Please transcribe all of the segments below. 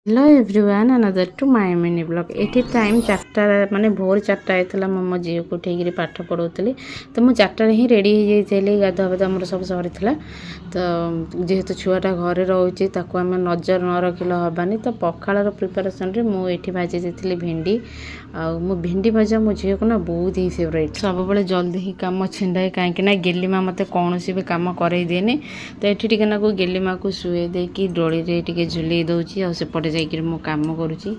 Hello everyone another to my mini blog ये time 4टा माने भोर 4टा आइतला मो झील को उठे पाठ पढ़ाऊली तो मुझे 4टार ही रेडी हो जाइए गाधुआ पाधुआ मोर सब सरी तो जेहेतु छुआटा घरे रोचे आम नजर न रखिले हबानी तो पखाड़ प्रिपारेसन रे मुझे भाजी देती भेंडी मो भेंडी भजा मो झील को ना बहुत ही फेवरेट सब बड़े जल्दी ही कम छिंडाए कहीं गेलीमा मत कौन भी कम करे दिए तो ये ना गेलीमा को शुए देकी डोली टे झुले दूसरी आसपटे जाकर मो कम करुँची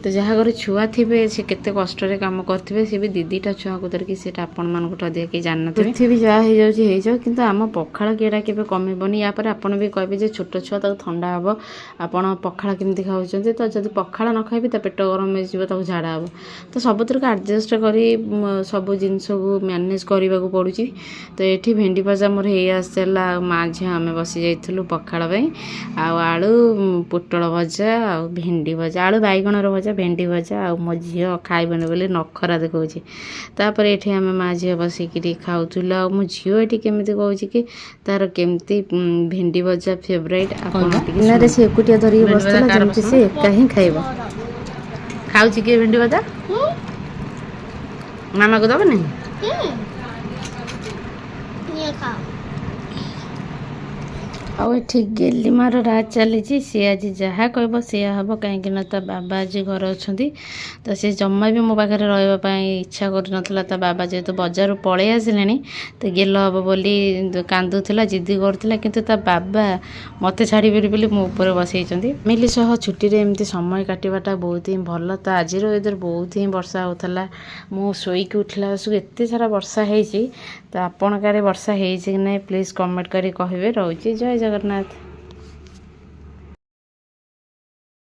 तो जहाँ घर छुआ थे से केते कष्ट कम करेंगे सी भी दीटा छुआ को धरिकी से आपण मानक अधिक कहीं जान पृथ्वी जहाँ हो जाए कि आम पखाड़ किएटा के कमिबनी यापर आपड़ भी कहे छोट छुआ ठंडा हम आपड़ पखाड़ केमती खाऊँ तो जब पखाड़ न खाइबे तो पेट गरम हो झाड़ा हम तो सबुतर को आडजस्ट कर सब जिनस को मैनेज करने को पड़ुची तो ये भेंडी भजा मोर हो आसला माँ झी आम बसी जाइलु पखाड़ आलू पोटल भजा आ भेंडी भजा आलू बैगण भजा भेंडी भजा आ मो झी खाइबनी बोली नखरा देखा तापर ये आम माँ झी बसिक खाऊल आ मो झी ये केमी कहूँ कि तार केमती भेंडी भजा फेवरेट आप से एकुटिया धरिक बसला से एका ही खाइब खाऊँ किए भेंडी भजा मामा को दब नहीं आठी गेलीमार राज चली सी आज जहाँ कह सी हम कहीं बाबा आज घर अच्छा तो सी जमा भी मो पाखे रही इच्छा कर बाबा जेहेतु बजार पलि आसिले तो गेल हम बोली कांदुला जिद्दी करूला किंतु बाबा मत छाड़ी बोली मो ऊपर बसई फैमिली सह छुट्टी एमती समय काटाटा बहुत ही भल तो आज वेदर बहुत ही वर्षा होता मु शोक उठला एत सारा वर्षा हो तो आपण गारे वर्षा हो कि ना प्लीज कमेंट करी कहे रोचे जय जगन्नाथ।